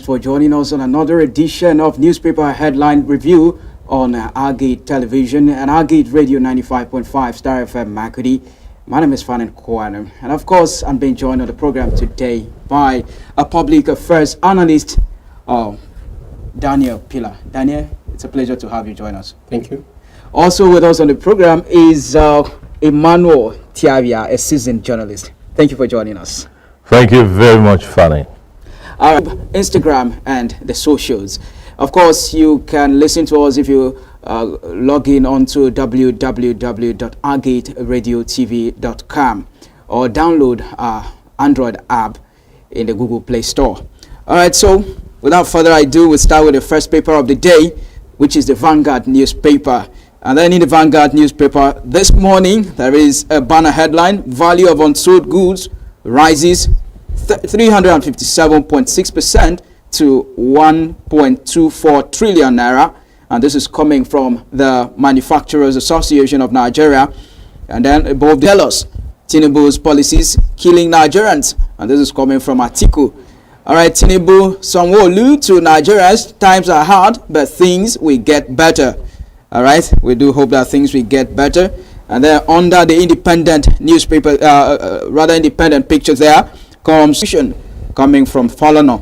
For joining us on another edition of Newspaper Headline Review on Agate Television and Agate Radio 95.5 Star FM Makudi. My name is Fanin Kwanum, and of course, I'm being joined on the program today by a public affairs analyst, Daniel Pillar. Daniel, it's a pleasure to have you join us. Thank you. Also with us on the program is Emmanuel Tiavia, a seasoned journalist. Thank you for joining us. Thank you very much, Fanny. Instagram and the socials. Of course, you can listen to us if you log in onto www.agateradio.tv.com or download our Android app in the Google Play Store. All right, so without further ado, we'll start with the first paper of the day, which is the Vanguard newspaper. And then in the Vanguard newspaper this morning, there is a banner headline: Value of unsold goods rises 357.6% to 1.24 trillion naira, and this is coming from the Manufacturers Association of Nigeria. And then above, tell us Tinubu's policies killing Nigerians, and this is coming from Atiku. All right, Tinubu, Sanwo-Olu to Nigerians: times are hard, but things will get better. All right, we do hope that things will get better. And then under the independent newspaper, independent picture there, coming from Falana.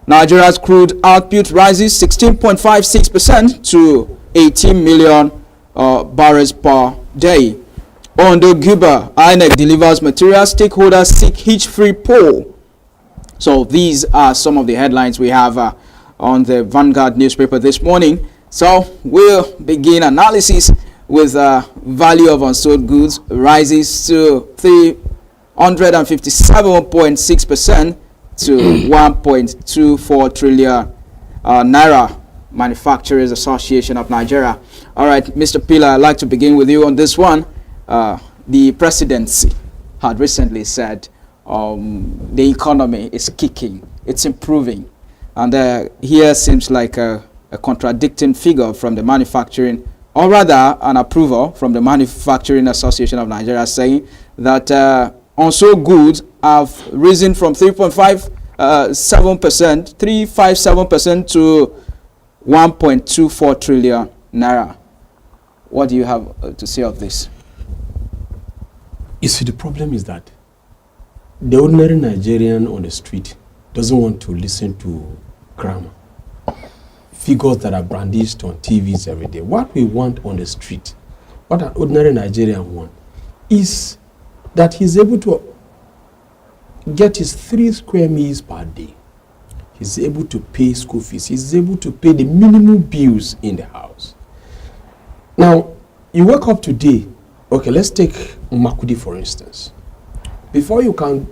Nigeria's crude output rises 16.56% to 18 million barrels per day. Ondo Guba, INEC delivers material, stakeholders seek hitch-free poll. So these are some of the headlines we have on the Vanguard newspaper this morning. So we'll begin analysis with value of unsold goods rises to 357.6% to 1.24 trillion naira. Manufacturers Association of Nigeria. All right, Mr. Pillar, I'd like to begin with you on this one. The presidency had recently said the economy is kicking, it's improving, and here seems like a contradicting figure from the manufacturing, or rather an approval from the Manufacturing Association of Nigeria, saying that unsold goods have risen from 357% to 1.24 trillion naira. What do you have to say of this? You see, the problem is that the ordinary Nigerian on the street doesn't want to listen to grammar, figures that are brandished on TVs every day. What we want on the street, what an ordinary Nigerian wants, is that he's able to get his 3 square meals per day. He's able to pay school fees. He's able to pay the minimum bills in the house. Now, you wake up today, okay, let's take Makudi for instance. Before you can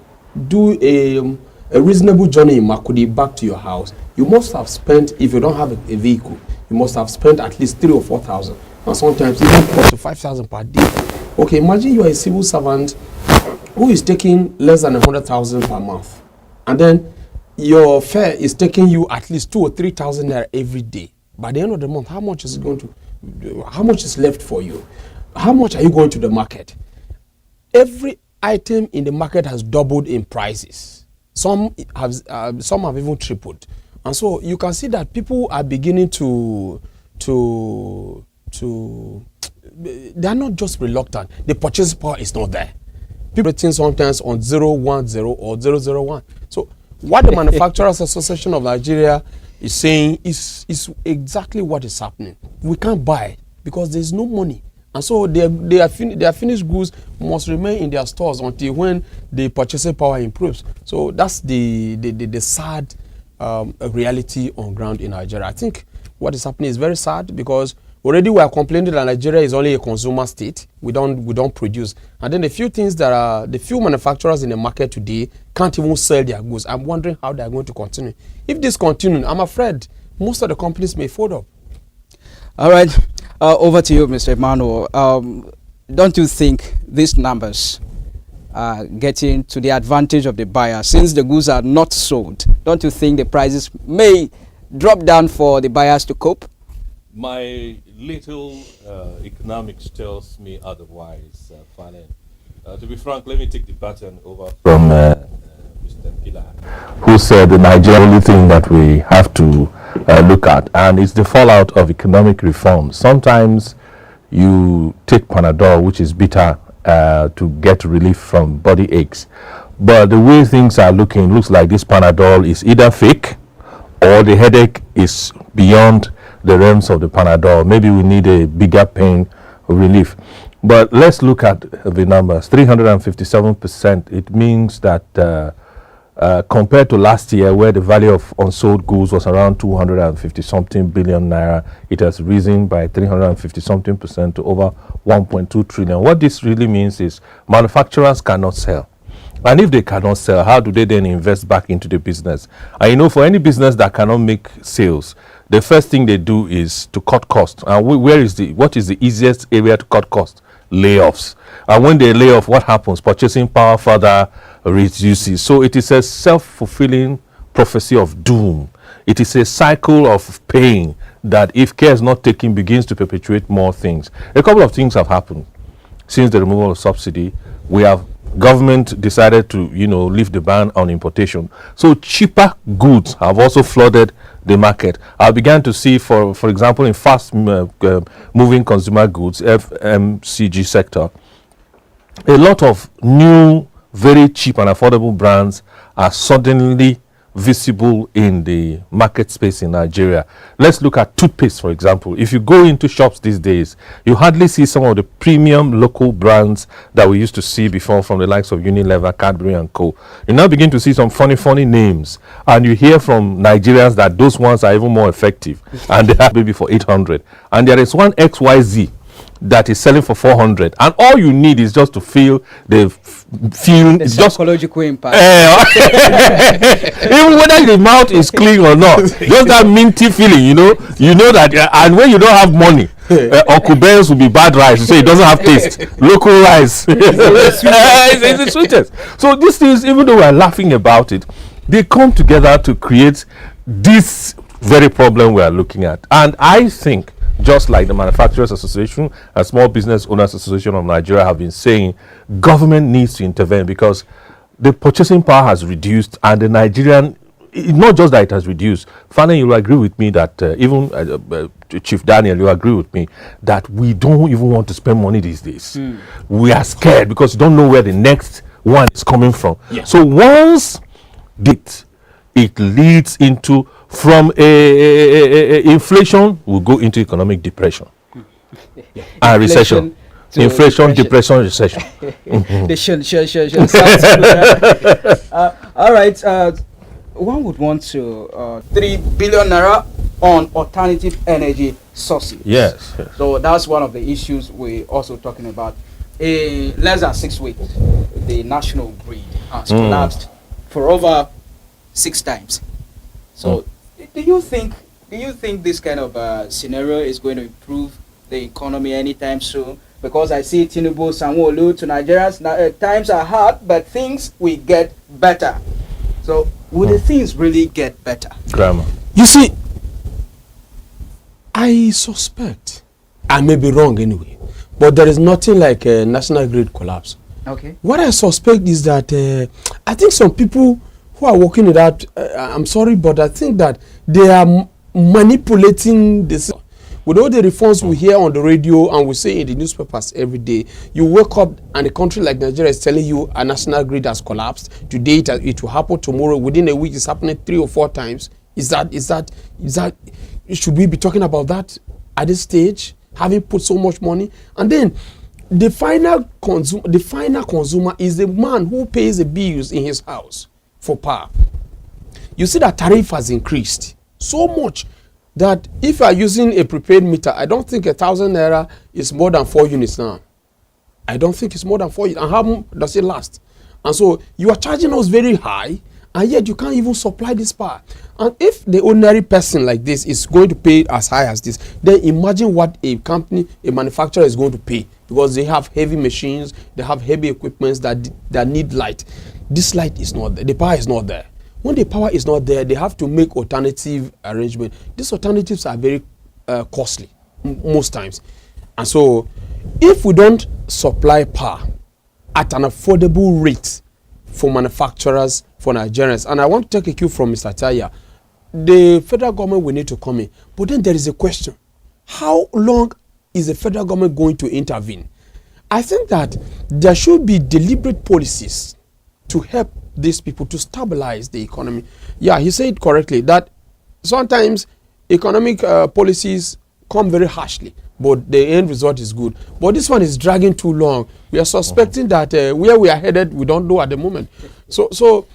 do a reasonable journey in Makudi back to your house, you must have spent, if you don't have a vehicle, you must have spent at least 3,000 or 4,000, and sometimes even close to 5,000 per day. Okay, imagine you are a civil servant who is taking less than 100,000 per month, and then your fare is taking you at least 2,000 or 3,000 naira every day. By the end of the month, how much is left for you? How much are you going to the market? Every item in the market has doubled in prices. Some have even tripled, and so you can see that people are beginning to they are not just reluctant. The purchase power is not there. People think sometimes on 010 or 001. So what the Manufacturers Association of Nigeria is saying is exactly what is happening. We can't buy because there's no money. And so their finished goods must remain in their stores until when the purchasing power improves. So that's the sad reality on ground in Nigeria. I think what is happening is very sad because already we are complaining that Nigeria is only a consumer state. We don't produce. And then the few manufacturers in the market today can't even sell their goods. I'm wondering how they are going to continue. If this continues, I'm afraid most of the companies may fold up. All right. Over to you, Mr. Emmanuel. Don't you think these numbers are getting to the advantage of the buyer since the goods are not sold? Don't you think the prices may drop down for the buyers to cope? My little economics tells me otherwise, Fanny. To be frank, let me take the baton over from Mr. who said the Nigeria only thing that we have to look at, and it's the fallout of economic reform. Sometimes you take Panadol, which is bitter, to get relief from body aches. But the way things are looking, looks like this Panadol is either fake or the headache is beyond the realms of the Panadol. Maybe we need a bigger pain relief. But let's look at the numbers. 357%. It means that compared to last year, where the value of unsold goods was around 250 something billion naira, it has risen by 350 something percent to over 1.2 trillion. What this really means is manufacturers cannot sell. And if they cannot sell, how do they then invest back into the business? And you know, for any business that cannot make sales, the first thing they do is to cut costs. And what is the easiest area to cut costs? Layoffs. And when they lay off, what happens? Purchasing power further reduces. So it is a self-fulfilling prophecy of doom. It is a cycle of pain that, if care is not taken, begins to perpetuate more things. A couple of things have happened since the removal of subsidy. We have government decided to, lift the ban on importation. So cheaper goods have also flooded the market. I began to see, for example, in fast moving consumer goods, FMCG sector, a lot of new, very cheap and affordable brands are suddenly visible in the market space in Nigeria. Let's look at toothpaste, for example. If you go into shops these days, you hardly see some of the premium local brands that we used to see before, from the likes of Unilever, Cadbury and Co. You now begin to see some funny names, and you hear from Nigerians that those ones are even more effective and they have maybe for 800. And there is one XYZ that is selling for 400, and all you need is just to feel the psychological impact. Even whether the mouth is clean or not, just that minty feeling, you know that. And when you don't have money, Okubens will be bad rice, so it doesn't have taste. Local rice, it's the sweetest. So these things, even though we're laughing about it, they come together to create this very problem we are looking at. And I think, just like the Manufacturers Association and Small Business Owners Association of Nigeria have been saying, government needs to intervene, because the purchasing power has reduced, and the Nigerian, not just that it has reduced. Fanny, you will agree with me that even Chief Daniel, you agree with me that we don't even want to spend money these days. We are scared because you don't know where the next one is coming from. Yeah. So once it leads into, from inflation, we'll go into economic depression and recession. Inflation, depression, recession. All right. One would want to 3 billion naira on alternative energy sources. Yes. So that's one of the issues we're also talking about. In less than 6 weeks, the national grid has collapsed for over 6 times. So do you think this kind of scenario is going to improve the economy anytime soon? Because I see Tinubu, Sanwo-Olu to Nigerians, times are hard, but things will get better. So will the things really get better? Grammar. You see, I suspect, I may be wrong anyway, but there is nothing like a national grid collapse. Okay. What I suspect is that I think some people who are working it out, I'm sorry, but I think that they are manipulating this. With all the reforms we hear on the radio and we say in the newspapers every day, you wake up and a country like Nigeria is telling you a national grid has collapsed. Today it will happen, tomorrow, within a week it's happening 3 or 4 times. Is that should we be talking about that at this stage, having put so much money? And then the final consumer is the man who pays the bills in his house for power. You see that tariff has increased so much that if you are using a prepaid meter, I don't think 1,000 naira is more than 4 units now. I don't think it's more than 4 units. And how does it last? And so you are charging us very high, and yet you can't even supply this power. And if the ordinary person like this is going to pay as high as this, then imagine what a company, a manufacturer is going to pay, because they have heavy machines, they have heavy equipments that need light. This light is not there. The power is not there. When the power is not there, they have to make alternative arrangement. These alternatives are very costly most times. And so if we don't supply power at an affordable rate for manufacturers for Nigerians. And I want to take a cue from Mr. Taya. The federal government will need to come in. But then there is a question. How long is the federal government going to intervene? I think that there should be deliberate policies to help these people to stabilize the economy. Yeah, he said correctly that sometimes economic policies come very harshly, but the end result is good. But this one is dragging too long. We are suspecting that where we are headed, we don't know at the moment. So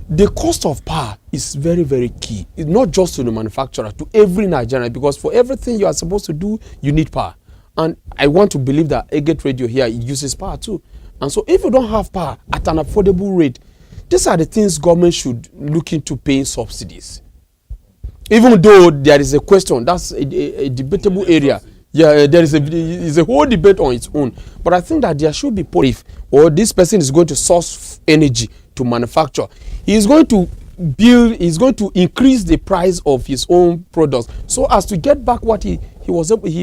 the cost of power is very, very key. It's not just to the manufacturer, to every Nigerian, because for everything you are supposed to do, you need power. And I want to believe that Agate Radio here uses power too. And so if you don't have power at an affordable rate, these are the things government should look into paying subsidies. Even though there is a question, that's a debatable area. Yeah, there is a whole debate on its own. But I think that there should be policy, or this person is going to source energy to manufacture. He is going to increase the price of his own products so as to get back what he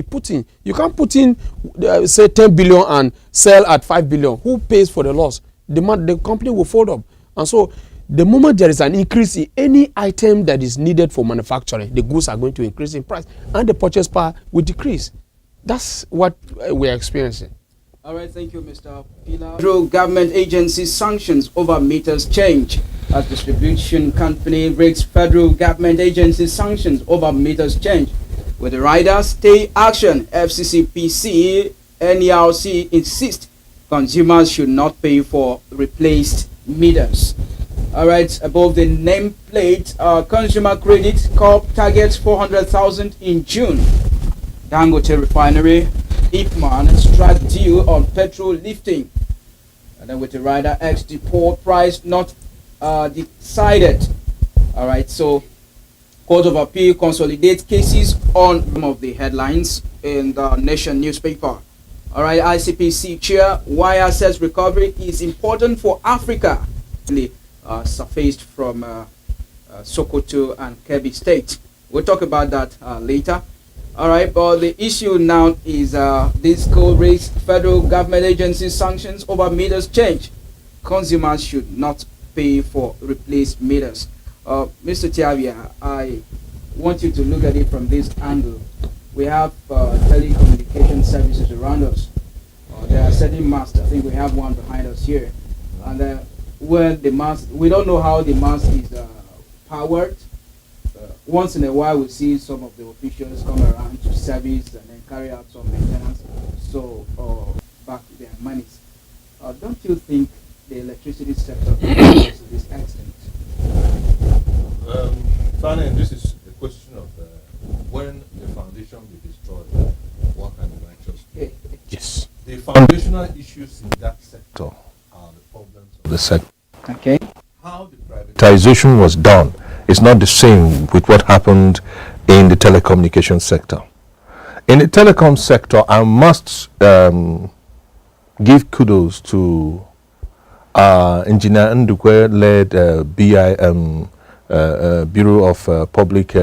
put in. You can't put in say 10 billion and sell at 5 billion. Who pays for the loss? The company will fold up. And so the moment there is an increase in any item that is needed for manufacturing, the goods are going to increase in price and the purchase power will decrease. That's what we are experiencing. All right, thank you, Mr. Pilar. Federal government agency sanctions over meters change. As distribution company breaks federal government agency sanctions over meters change. With the rider stay action, FCCPC, NERC insist consumers should not pay for replaced meters. All right, above the nameplate, Consumer Credit Corp targets 400,000 in June. Dangote Refinery, Ipman struck deal on petrol lifting. And then with the rider X depot price not decided. All right, so Court of Appeal consolidates cases on some of the headlines in the Nation newspaper. All right, ICPC chair, why assets recovery is important for Africa. Surfaced from Sokoto and Kebbi State. We'll talk about that later. All right, but the issue now is this could raise federal government agency sanctions over meters change. Consumers should not pay for replaced meters. Mr. Tiavia, I want you to look at it from this angle. We have telecommunication services around us. There are certain masts. I think we have one behind us here. And when the mast, we don't know how the mast is powered. Once in a while, we see some of the officials come around to service and then carry out some maintenance, so back their monies. Don't you think the electricity sector is to this extent? Fanny, this is a question of when the foundation be destroyed, what can the righteous do? Yes. The foundational issues in that sector are the problems of the sector. Okay. How the privatization was done is not the same with what happened in the telecommunication sector. In the telecom sector, I must give kudos to Engineer Ndukwe-led BIM, Bureau of Public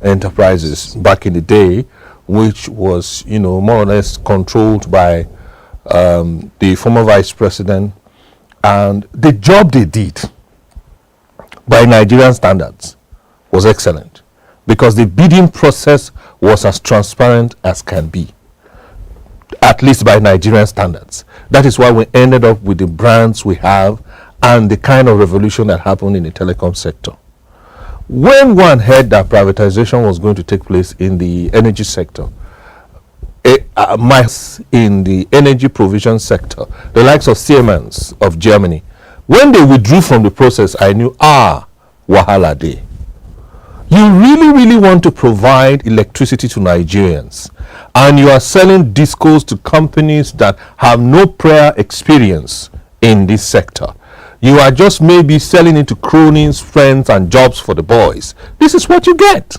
Enterprises back in the day, which was, more or less controlled by the former vice president. And the job they did by Nigerian standards was excellent, because the bidding process was as transparent as can be, at least by Nigerian standards. That is why we ended up with the brands we have and the kind of revolution that happened in the telecom sector. When one heard that privatization was going to take place in the energy sector, in the energy provision sector, the likes of Siemens of Germany, when they withdrew from the process, I knew, wahala day. You really want to provide electricity to Nigerians, and you are selling discos to companies that have no prior experience in this sector. You are just maybe selling it to cronies, friends, and jobs for the boys. This is what you get.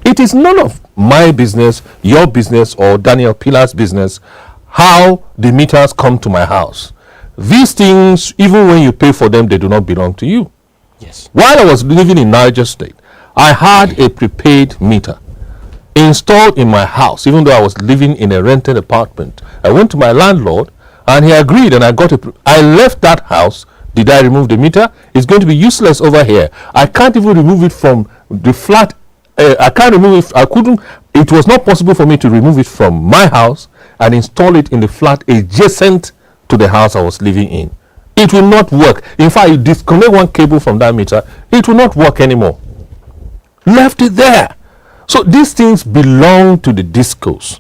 It is none of my business, your business, or Daniel Pilar's business how the meters come to my house. These things, even when you pay for them, they do not belong to you. Yes. While I was living in Niger State, I had a prepaid meter installed in my house, even though I was living in a rented apartment. I went to my landlord and he agreed, and I left that house Did I remove the meter? It's going to be useless over here. I can't even remove it from the flat. I can't remove it. I couldn't. It was not possible for me to remove it from my house and install it in the flat adjacent to the house I was living in. It will not work. In fact, you disconnect one cable from that meter, it will not work anymore. Left it there. So these things belong to the discos.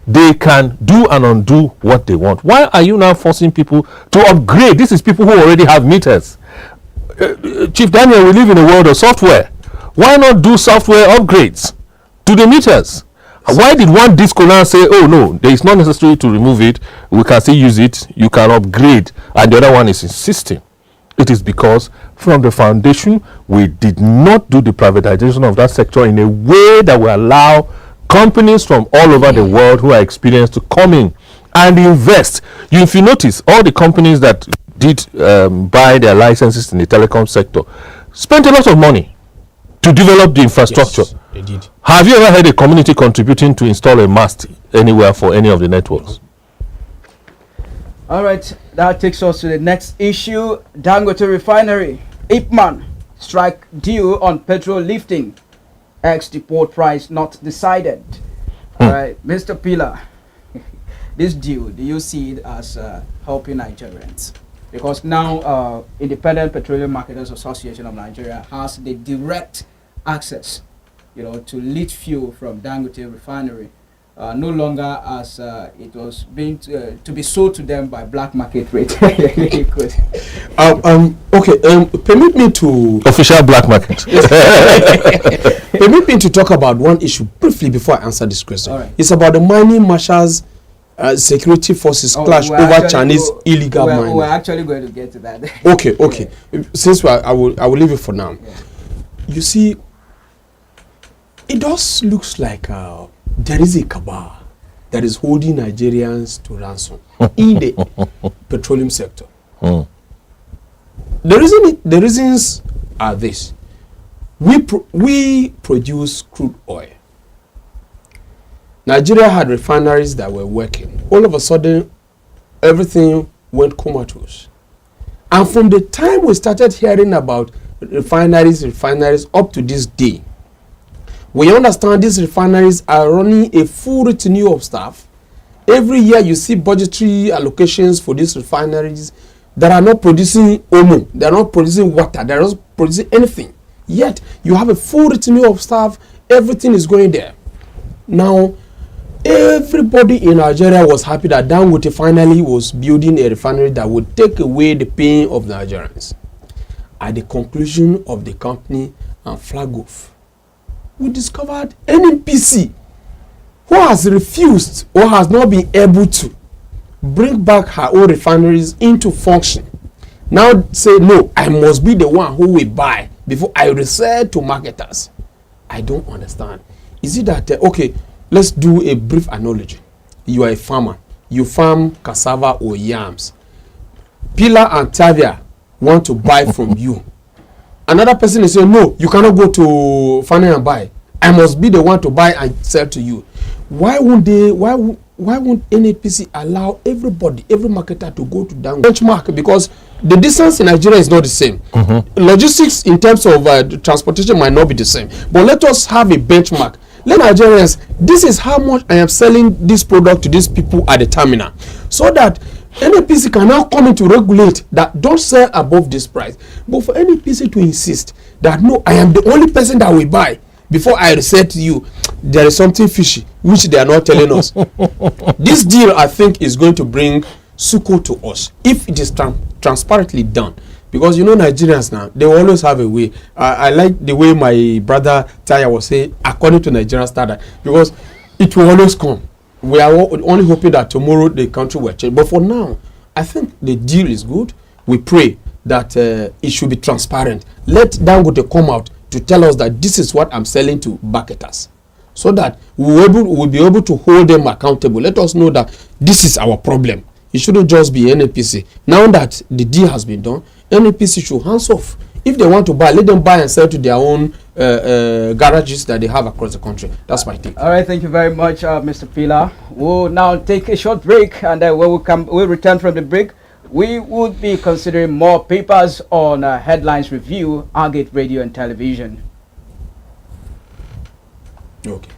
They can do and undo what they want. Why are you now forcing people to upgrade? This is people who already have meters. Chief Daniel, we live in a world of software. Why not do software upgrades to the meters? Why did one disco now say, oh no, it's not necessary to remove it, we can still use it, you can upgrade, and the other one is insisting? It is because from the foundation, we did not do the privatization of that sector in a way that will allow companies from all over the world who are experienced to come in and invest. If you notice, all the companies that did buy their licenses in the telecom sector spent a lot of money to develop the infrastructure. Yes, they did. Have you ever heard a community contributing to install a mast anywhere for any of the networks? All right, that takes us to the next issue. Dangote Refinery, Ipman, strike deal on petrol lifting. Ex-depot price not decided. All right, Mr. Pillar, this deal, do you see it as helping Nigerians? Because now Independent Petroleum Marketers Association of Nigeria has the direct access, to lift fuel from Dangote Refinery. No longer as it was being to be sold to them by black market rate. Okay. Permit me to official black market. Permit me to talk about one issue briefly before I answer this question. All right. It's about the mining marshals, security forces clash over Chinese illegal mining. We're actually going to get to that. Okay. Since I will leave it for now. Yeah. You see, it does looks like there is a cabal that is holding Nigerians to ransom in the petroleum sector. The reasons are this: we produce crude oil. Nigeria had refineries that were working. All of a sudden, everything went comatose. And from the time we started hearing about refineries up to this day, we understand these refineries are running a full retinue of staff. Every year you see budgetary allocations for these refineries that are not producing omo, they are not producing water, they are not producing anything. Yet you have a full retinue of staff, everything is going there. Now, everybody in Nigeria was happy that Dangote finally was building a refinery that would take away the pain of Nigerians. At the conclusion of the company and flag off, we discovered NNPC, who has refused or has not been able to bring back her own refineries into function, now say, no, I must be the one who will buy before I resell to marketers. I don't understand. Is it that, okay, let's do a brief analogy. You are a farmer. You farm cassava or yams. Pillar and Tavia want to buy from you. Another person is saying, no, you cannot go to Fanny and buy. I must be the one to buy and sell to you. Why won't NNPC allow everybody, every marketer to go to down benchmark? Because the distance in Nigeria is not the same. Logistics in terms of transportation might not be the same. But let us have a benchmark. Let Nigerians, this is how much I am selling this product to these people at the terminal. So that NNPC can now come in to regulate that don't sell above this price. But for NNPC to insist that no, I am the only person that will buy before I resell to you, there is something fishy which they are not telling us. This deal, I think, is going to bring succo to us if it is transparently done. Because Nigerians now, they always have a way. I like the way my brother Taya was saying, according to Nigerian standard, because it will always come. We are only hoping that tomorrow the country will change. But for now, I think the deal is good. We pray that it should be transparent. Let Dangote come out to tell us that this is what I'm selling to marketers, so that we'll be able to hold them accountable. Let us know that this is our problem. It shouldn't just be NNPC. Now that the deal has been done, NNPC should hands off. If they want to buy, let them buy and sell to their own garages that they have across the country. That's my take. All right, thank you very much, Mr. Pillar. We'll now take a short break, and then when we'll return from the break, We would be considering more papers on Headlines Review, Agate Radio and Television. Okay.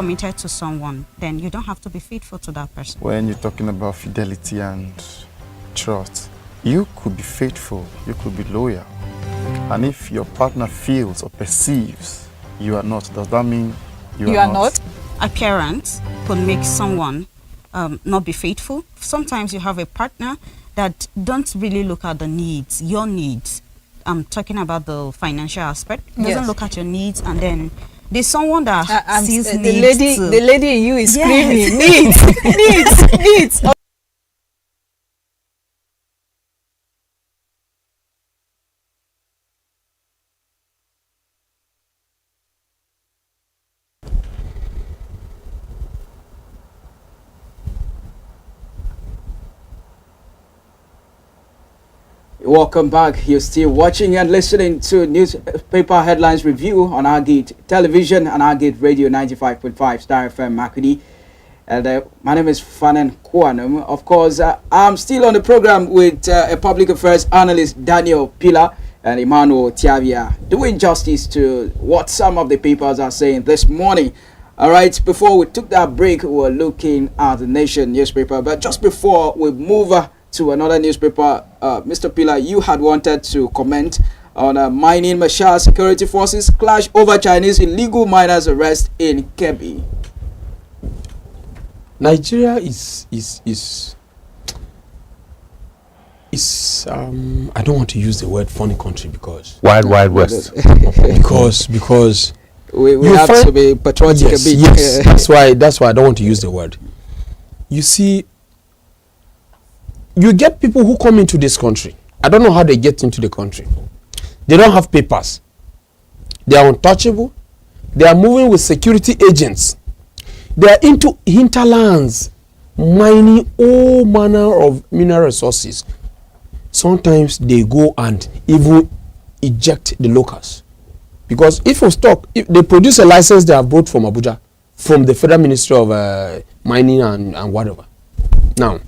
committed to someone, then you don't have to be faithful to that person. When you're talking about fidelity and trust, you could be faithful, you could be loyal. And if your partner feels or perceives you are not, does that mean you are not? Appearance could make someone not be faithful. Sometimes you have a partner that don't really look at the needs, your needs. I'm talking about the financial aspect. Doesn't look at your needs, and then there's someone that sees needs. The lady in you is screaming, needs. Welcome back. You're still watching and listening to Newspaper Headlines Review on Agate Television and Agate Radio 95.5 Star FM Makudi. And my name is Fanen Kwanum. Of course, I'm still on the program with a public affairs analyst, Daniel Pila and Emmanuel Tiavia, doing justice to what some of the papers are saying this morning. All right, before we took that break, we were looking at the Nation newspaper. But just before we move to another newspaper, Mr. Pila, you had wanted to comment on mining Mashal security forces clash over Chinese illegal miners arrest in Kebbi. Nigeria is I don't want to use the word funny country because Wild West. because we have to be patriotic a bit. Yes, that's why I don't want to use the word. You see, you get people who come into this country. I don't know how they get into the country. They don't have papers. They are untouchable. They are moving with security agents. They are into hinterlands, mining all manner of mineral resources. Sometimes they go and even eject the locals. Because if they produce a license they have brought from Abuja, from the Federal Ministry of Mining and whatever. Now,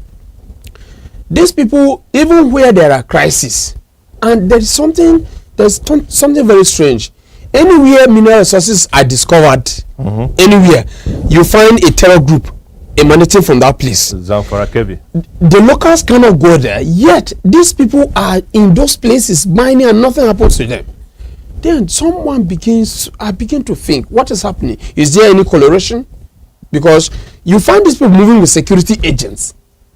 these people, even where there are crises, and there's something very strange. Anywhere mineral resources are discovered, anywhere, you find a terror group emanating from that place. Zamfara Kebbi. The locals cannot go there, yet these people are in those places mining and nothing happens to them. Then someone I begin to think, what is happening? Is there any correlation? Because you find these people moving with security agents.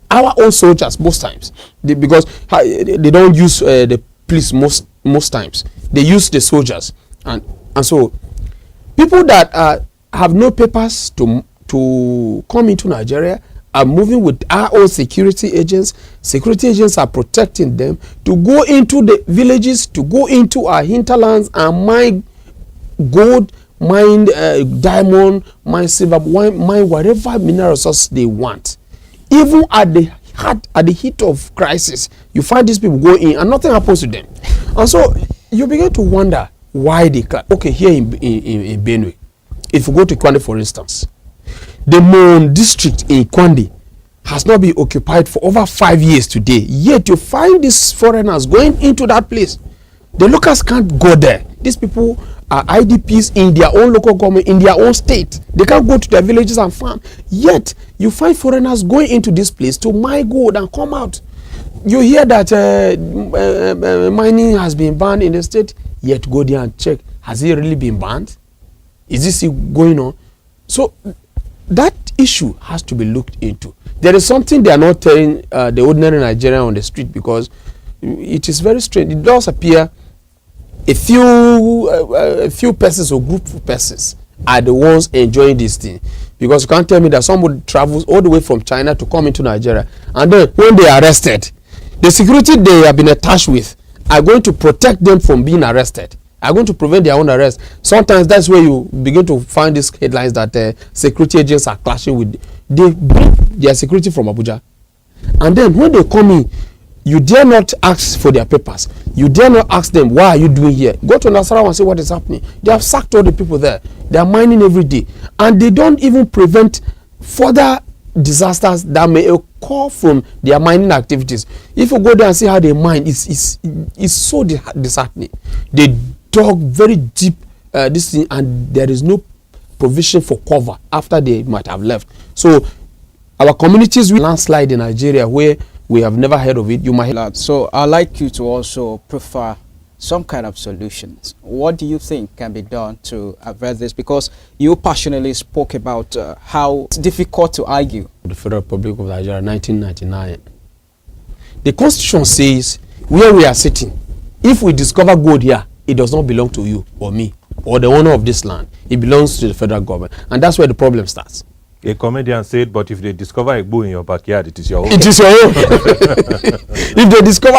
Our own soldiers most times, because they don't use the police most times. They use the soldiers, and so people that have no papers to come into Nigeria are moving with our own security agents. Security agents are protecting them to go into the villages, to go into our hinterlands and mine gold, mine diamond, mine silver, mine whatever mineral resource they want. Even at the heat of crisis, you find these people go in and nothing happens to them. And so you begin to wonder why they can't. Okay, here in Benue, if you go to Kwande, for instance, the Mon district in Kwande has not been occupied for over 5 years today. Yet you find these foreigners going into that place. The locals can't go there. These people are IDPs in their own local government, in their own state. They can't go to their villages and farm. Yet, you find foreigners going into this place to mine gold and come out. You hear that mining has been banned in the state, yet go there and check. Has it really been banned? Is this still going on? So that issue has to be looked into. There is something they are not telling the ordinary Nigerian on the street, because it is very strange. It does appear a few persons or group of persons are the ones enjoying this thing. Because you can't tell me that somebody travels all the way from China to come into Nigeria, and then when they are arrested, the security they have been attached with are going to protect them from being arrested, are going to prevent their own arrest. Sometimes that's where you begin to find these headlines that security agents are clashing with. They bring their security from Abuja, and then when they come in, you dare not ask for their papers. You dare not ask them, what are you doing here? Go to Nasarawa and see what is happening. They have sacked all the people there. They are mining every day, and they don't even prevent further disasters that may occur from their mining activities. If you go there and see how they mine, it's so disheartening. They dug very deep this thing, and there is no provision for cover after they might have left. So our communities will landslide in Nigeria where we have never heard of it. You might. So I'd like you to also prefer some kind of solutions. What do you think can be done to address this? Because you passionately spoke about how it's difficult to argue. The Federal Republic of Nigeria, 1999. The Constitution says where we are sitting, if we discover gold here, it does not belong to you or me or the owner of this land. It belongs to the federal government. And that's where the problem starts. A comedian said, but if they discover a bull in your backyard, it is your own. It is your own. If they discover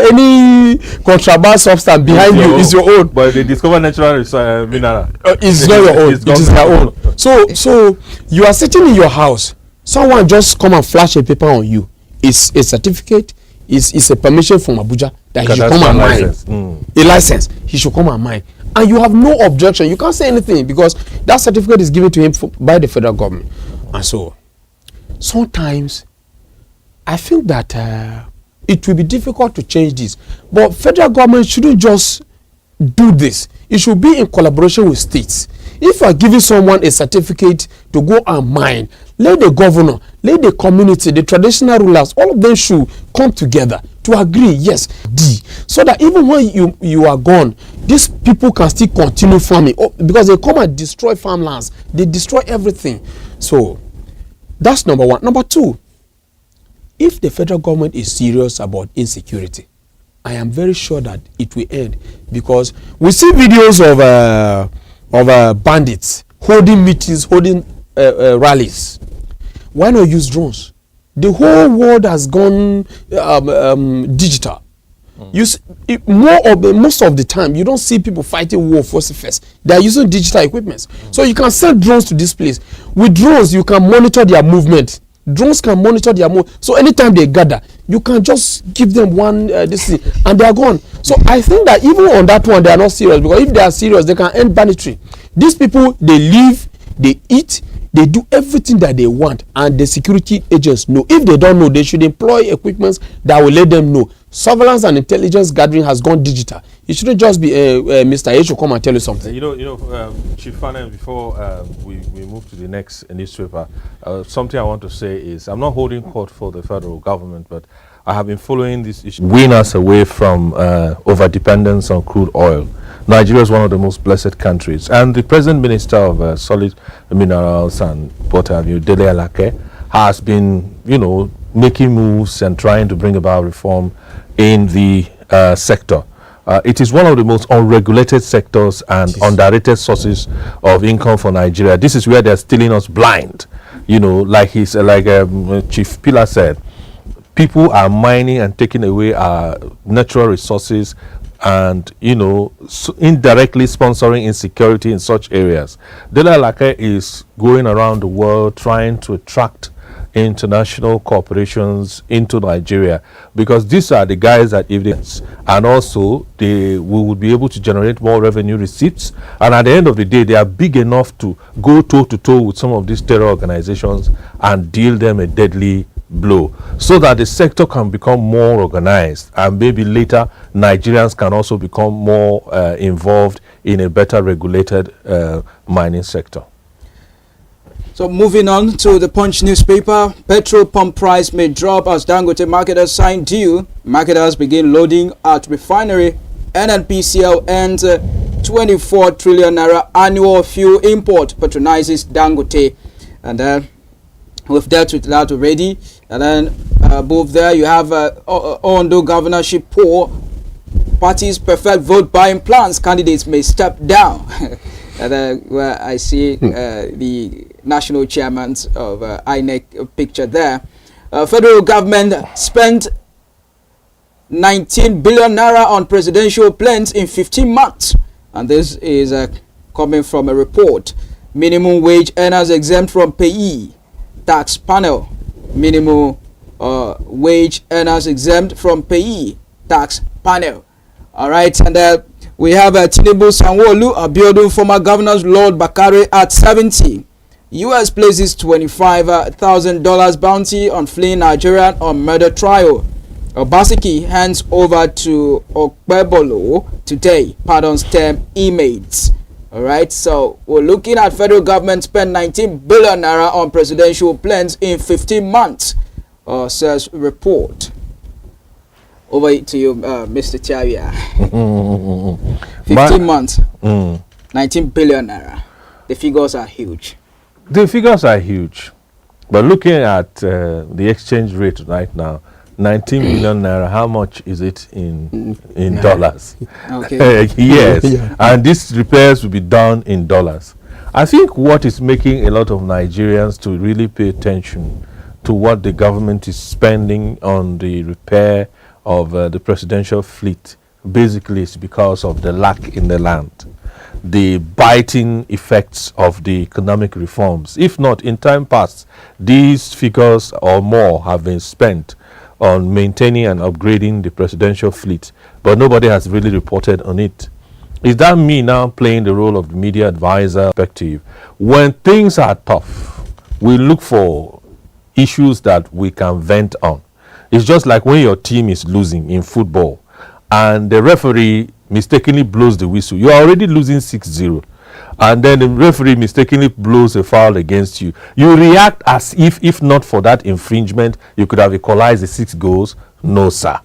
any contraband substance behind you, it's your own. But if they discover natural mineral, it's not your own. It is their own. So you are sitting in your house. Someone just come and flash a paper on you. It's a certificate. It's a permission from Abuja that he should come and mine. A license. He should come and mine. And you have no objection. You can't say anything because that certificate is given to him by the federal government. And so, sometimes, I feel that it will be difficult to change this. But federal government shouldn't just do this. It should be in collaboration with states. If you are giving someone a certificate to go and mine, let the governor, let the community, the traditional rulers, all of them should come together to agree, yes, so that even when you are gone, these people can still continue farming. Because they come and destroy farmlands. They destroy everything. So, that's number one. Number two, if the federal government is serious about insecurity, I am very sure that it will end. Because we see videos of bandits holding meetings, holding rallies. Why not use drones? The whole world has gone digital. Most of the time, you don't see people fighting war face to face. They are using digital equipment. So you can send drones to this place. With drones, you can monitor their movement. Drones can monitor their movement. So anytime they gather, you can just give them one this thing, and they are gone. So I think that even on that one, they are not serious. Because if they are serious, they can end banditry. These people, they live, they eat, they do everything that they want, and the security agents know. If they don't know, they should employ equipment that will let them know. Surveillance and intelligence gathering has gone digital. It shouldn't just be Mr. A should come and tell you something. Chief Fanem, before we move to the next newspaper, something I want to say is I'm not holding court for the federal government, but I have been following this issue. Win us away from over-dependence on crude oil. Nigeria is one of the most blessed countries, and the present minister of solid minerals and what have you, Dele Alake, has been, making moves and trying to bring about reform in the sector. It is one of the most unregulated sectors and underrated sources of income for Nigeria. This is where they're stealing us blind. Like Chief Pillar said, people are mining and taking away our natural resources and indirectly sponsoring insecurity in such areas. Dele Alake is going around the world trying to attract international corporations into Nigeria, because these are the guys that if they, and also we would be able to generate more revenue receipts, and at the end of the day they are big enough to go toe to toe with some of these terror organizations and deal them a deadly blow, so that the sector can become more organized, and maybe later Nigerians can also become more involved in a better regulated mining sector. So moving on to the Punch newspaper, petrol pump price may drop as Dangote marketers sign deal. Marketers begin loading at refinery. NNPCL ends 24 trillion naira annual fuel import, patronizes Dangote. And then we've dealt with that already. And then above there you have Ondo governorship poll. Parties perfect vote buying plans. Candidates may step down. And then where I see the national chairman of INEC picture there. Federal government spent 19 billion naira on presidential planes in 15 months. And this is coming from a report. Minimum wage earners exempt from payee tax panel. Minimum wage earners exempt from payee tax panel. All right, and we have Tinubu, Sanwo-Olu, Abiodun, former governors, Lord Bakare at 70. U.S. places $25,000 bounty on fleeing Nigerian on murder trial. Obaseki hands over to Okpebolo today. Pardons term inmates. All right, so we're looking at federal government spend 19 billion naira on presidential planes in 15 months, says report. Over to you, Mr. Tiawia. 15 months, 19 billion naira. The figures are huge. The figures are huge. But looking at the exchange rate right now, 19 billion naira, how much is it in dollars? Okay. Yes, Yeah. and these repairs will be done in dollars. I think what is making a lot of Nigerians to really pay attention to what the government is spending on the repair of the presidential fleet basically is because of the lack in the land, the biting effects of the economic reforms. If not, in time past, these figures or more have been spent on maintaining and upgrading the presidential fleet, but nobody has really reported on it. Is that me now playing the role of the media advisor perspective? When things are tough, we look for issues that we can vent on. It's just like when your team is losing in football and the referee mistakenly blows the whistle. You're already losing 6-0. And then the referee mistakenly blows a foul against you. You react as if not for that infringement, you could have equalized the 6 goals. No, sir.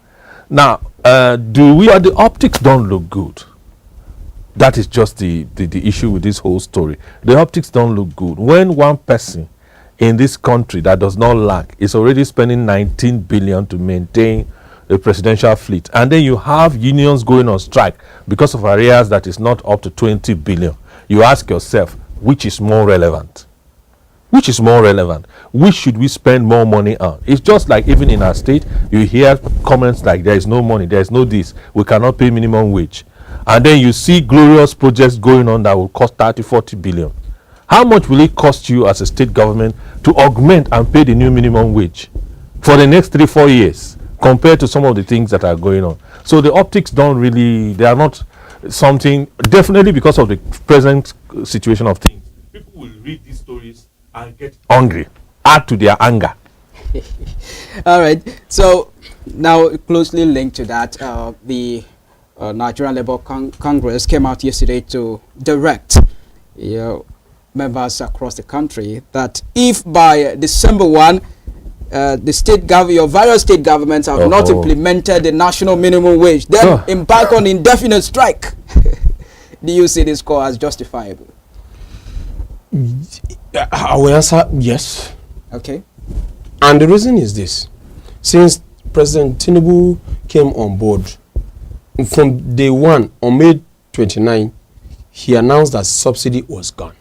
Now, but the optics don't look good. That is just the issue with this whole story. The optics don't look good. When one person in this country that does not lack is already spending 19 billion to maintain the presidential fleet, and then you have unions going on strike because of arrears that is not up to 20 billion, you ask yourself, which is more relevant? Which is more relevant? Which should we spend more money on? It's just like even in our state, you hear comments like there is no money, there is no this, we cannot pay minimum wage. And then you see glorious projects going on that will cost 30-40 billion. How much will it cost you as a state government to augment and pay the new minimum wage for the next 3-4 years compared to some of the things that are going on? So the optics don't really, they are not something, definitely because of the present situation of things. People will read these stories and get hungry, add to their anger. All right. So now closely linked to that, the Nigerian Labour Congress came out yesterday to direct members across the country that if by December 1 your various state governments have not implemented the national minimum wage, then embark on indefinite strike. Do you see this call as justifiable? I will answer yes. Okay. And the reason is this. Since President Tinubu came on board, from day one, on May 29, he announced that subsidy was gone.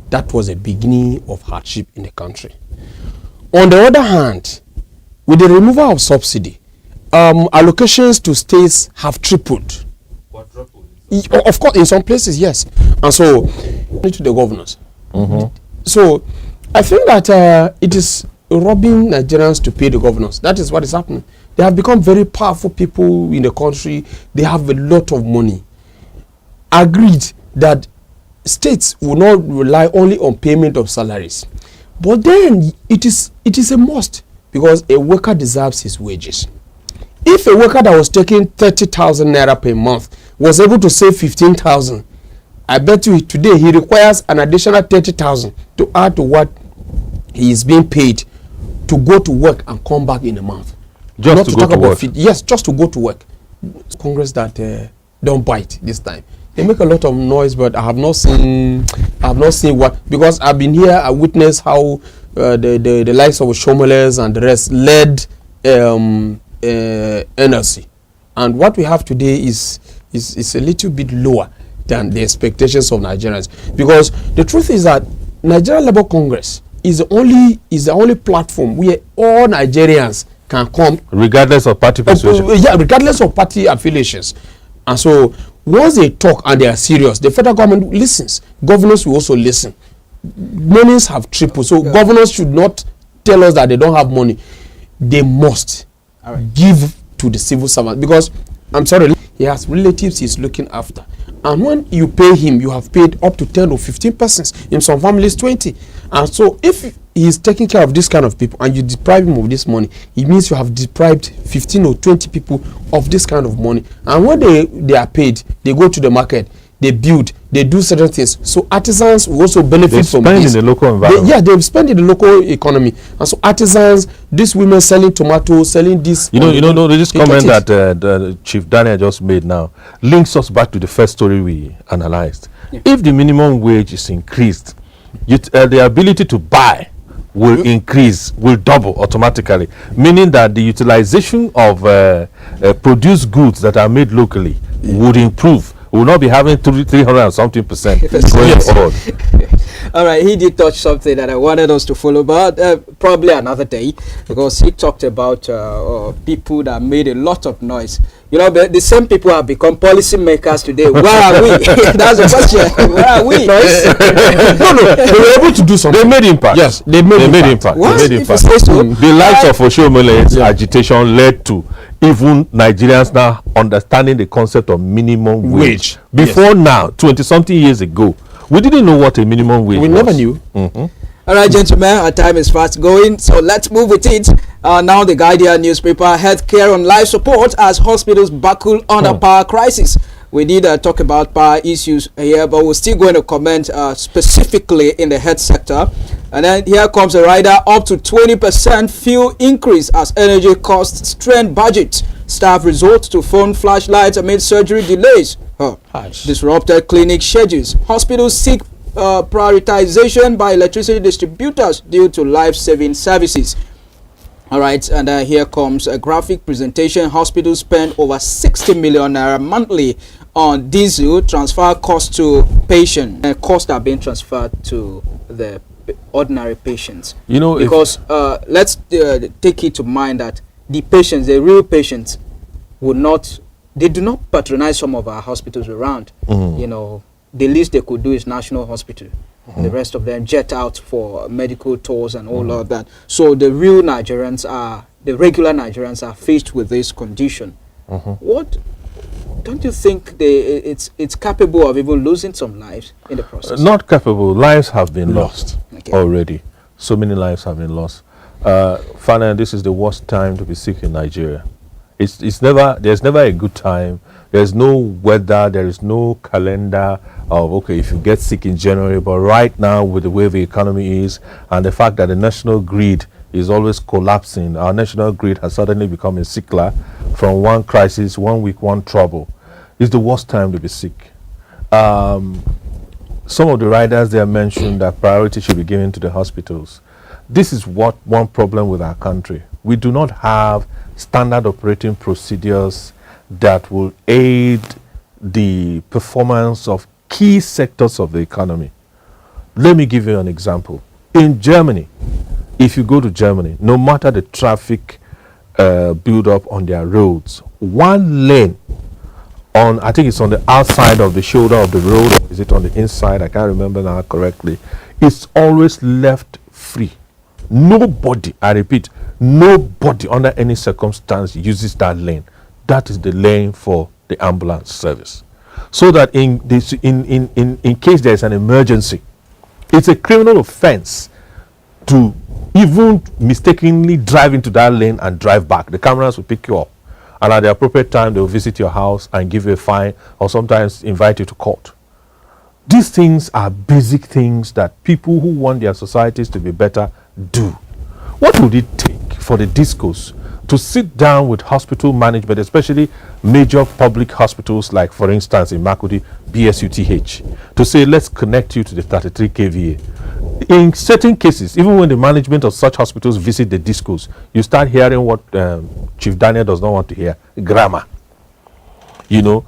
That was a beginning of hardship in the country. On the other hand, with the removal of subsidy, allocations to states have tripled. Quadrupled. Of course, in some places, yes. And so, to the governors. So, I think that it is robbing Nigerians to pay the governors. That is what is happening. They have become very powerful people in the country. They have a lot of money. Agreed that states will not rely only on payment of salaries. But then it is a must because a worker deserves his wages. If a worker that was taking 30,000 naira per month was able to save 15,000, I bet you today he requires an additional 30,000 to add to what he is being paid to go to work and come back in a month. Just Not to to go talk to about work. yes, just to go to work. Congress that don't bite this time. They make a lot of noise, but I have not seen what, because I've been here. I witnessed how the likes of Shomoles and the rest led NLC, and what we have today is a little bit lower than the expectations of Nigerians, because the truth is that Nigeria Labour Congress is the only platform where all Nigerians can come, regardless of party persuasion. regardless of party affiliations. And so once they talk and they are serious, the federal government listens. Governors will also listen. Monies have tripled, so governors should not tell us that they don't have money. They must give to the civil servant, because I'm sorry, he has relatives he's looking after, and when you pay him, you have paid up to 10 or 15 persons, in some families 20. And so if he is taking care of this kind of people and you deprive him of this money, it means you have deprived 15 or 20 people of this kind of money. And when they are paid, they go to the market, they build, they do certain things. So artisans will also benefit from spend this. in the local environment. They spend in the local economy. And so artisans, these women selling tomatoes, selling this. This they comment get it. that the Chief Daniel just made now links us back to the first story we analyzed. If the minimum wage is increased, the ability to buy will increase, will double automatically, meaning that the utilization of produced goods that are made locally would improve. We will not be having 300 and something percent going forward. All right, he did touch something that I wanted us to follow, but probably another day, because he talked about people that made a lot of noise. You know, the same people have become policy makers today. Where are we? That's the question. Where are we? No, they were able to do something. They made impact. Yes, they made impact. What? They made If you impact. say so. The likes of Oshomole's agitation led to even Nigerians now understanding the concept of minimum wage. Before now, 20-something years ago, we didn't know what a minimum wage was. We never knew. All right, gentlemen, our time is fast going, so let's move with it. Now, the Guardian newspaper, healthcare on life support as hospitals buckle under power crisis. We did talk about power issues here, but we're still going to comment specifically in the health sector. And then here comes a rider, up to 20% fuel increase as energy costs strain budget. Staff resort to phone flashlights amid surgery delays. Disrupted clinic schedules. Hospitals seek prioritization by electricity distributors due to life-saving services. All right, and here comes a graphic presentation. Hospitals spend over 60 million naira monthly on diesel transfer costs to patients. Costs are being transferred to the ordinary patients. You know, because let's take it to mind that the patients, the real patients, they do not patronize some of our hospitals around. You know, the least they could do is National Hospital. The rest of them jet out for medical tours and all of that. So the real Nigerians the regular Nigerians are faced with this condition. What don't you think it's capable of even losing some lives in the process? Not capable. Lives have been lost already. So many lives have been lost. Finally, this is the worst time to be sick in Nigeria. There's never a good time. There's no weather, there is no calendar of, okay, if you get sick in January, but right now with the way the economy is and the fact that the national grid is always collapsing, our national grid has suddenly become a sickler from one crisis, 1 week, one trouble. It's the worst time to be sick. Some of the riders there mentioned that priority should be given to the hospitals. This is one problem with our country. We do not have standard operating procedures that will aid the performance of key sectors of the economy. Let me give you an example. In Germany, if you go to Germany, no matter the traffic build up on their roads, one lane I think it's on the outside of the shoulder of the road, or is it on the inside? I can't remember now correctly. It's always left free. Nobody, I repeat, nobody under any circumstance uses that lane. That is the lane for the ambulance service. So that in case there is an emergency, it's a criminal offense to even mistakenly drive into that lane and drive back, the cameras will pick you up. And at the appropriate time, they will visit your house and give you a fine or sometimes invite you to court. These things are basic things that people who want their societies to be better do. What would it take for the discos to sit down with hospital management, especially major public hospitals like, for instance, in Makurdi, BSUTH, to say, let's connect you to the 33 kVA. In certain cases, even when the management of such hospitals visit the discos, you start hearing what Chief Daniel does not want to hear, grammar. You know,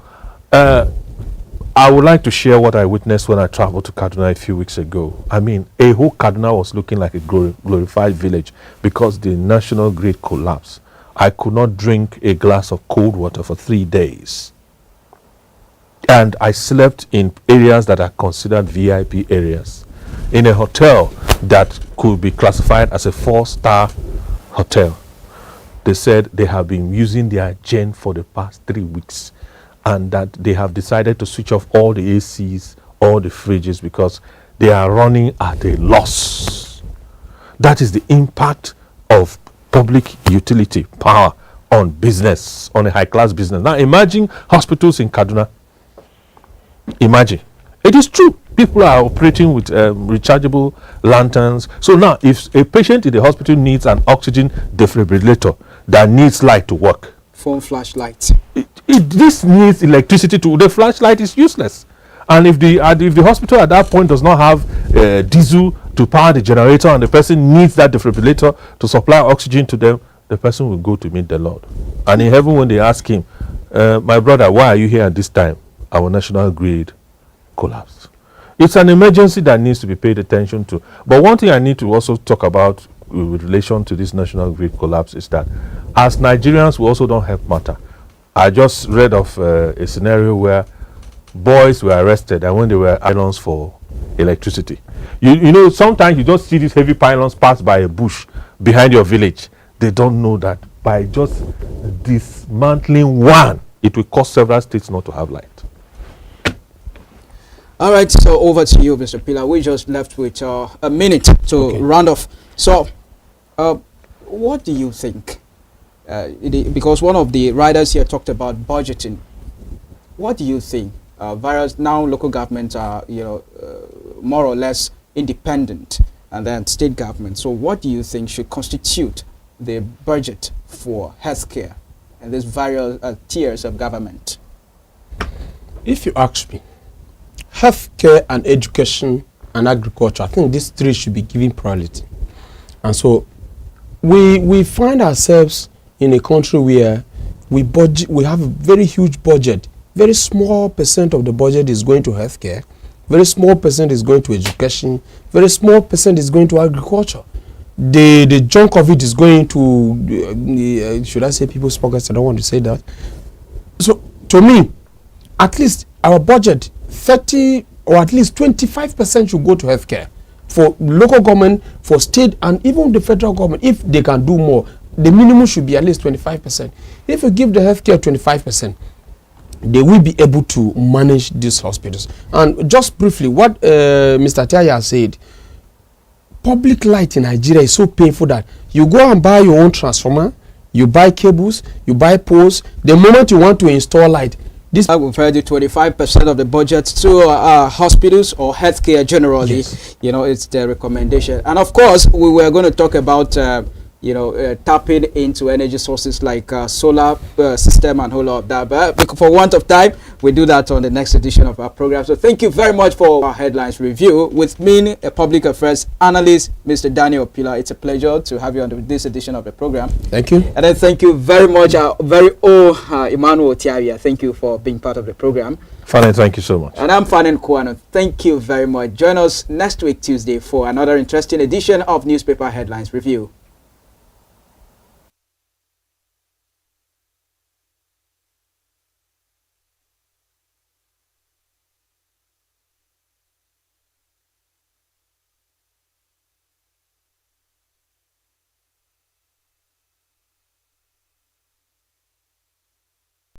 I would like to share what I witnessed when I traveled to Kaduna a few weeks ago. I mean, a whole Kaduna was looking like a glorified village because the national grid collapsed. I could not drink a glass of cold water for 3 days. And I slept in areas that are considered VIP areas, in a hotel that could be classified as a 4-star hotel. They said they have been using their gen for the past 3 weeks, and that they have decided to switch off all the ACs, all the fridges, because they are running at a loss. That is the impact of public utility power on business, on a high-class business. Now imagine hospitals in Kaduna. Imagine. It is true. People are operating with rechargeable lanterns. So now, if a patient in the hospital needs an oxygen defibrillator that needs light to work, Phone flashlight. this needs electricity to. The flashlight is useless. And if the hospital at that point does not have diesel to power the generator, and the person needs that defibrillator to supply oxygen to them, the person will go to meet the Lord. And in heaven, when they ask him, my brother, why are you here at this time? Our national grid collapsed. It's an emergency that needs to be paid attention to. But one thing I need to also talk about with relation to this national grid collapse is that as Nigerians, we also don't help matter. I just read of a scenario where boys were arrested and when they were pylons for electricity. You know, sometimes you just see these heavy pylons pass by a bush behind your village. They don't know that by just dismantling one, it will cost several states not to have light. All right, so over to you, Mr. Pillar. We just left with a minute to round off. So, what do you think? Because one of the writers here talked about budgeting. What do you think? Various now local governments are, more or less independent, and then state government. So, what do you think should constitute the budget for healthcare and these various tiers of government? If you ask me, healthcare and education and agriculture, I think these three should be given priority. And so we find ourselves in a country where we have a very huge budget. Very small percent of the budget is going to healthcare. Very small percent is going to education. Very small percent is going to agriculture. The chunk of it is going to, should I say people's pockets? I don't want to say that. So to me, at least our budget, 30 or at least 25% should go to healthcare. For local government, for state, and even the federal government, if they can do more, the minimum should be at least 25%. If you give the healthcare 25%, they will be able to manage these hospitals. And just briefly, what Mr. Tiaya said, public light in Nigeria is so painful that you go and buy your own transformer, you buy cables, you buy poles. The moment you want to install light, this I will refer to 25% of the budget to hospitals or healthcare generally. Yes. It's the recommendation. And of course, we were going to talk about tapping into energy sources like solar system and whole lot of that. But for want of time, we do that on the next edition of our program. So thank you very much for our headlines review. With me, a public affairs analyst, Mr. Daniel Pillar. It's a pleasure to have you on this edition of the program. Thank you. And then thank you very much, our very own Emmanuel Tiavia. Thank you for being part of the program. Fanen, thank you so much. And I'm Fanen Kwano. Thank you very much. Join us next week, Tuesday, for another interesting edition of Newspaper Headlines Review.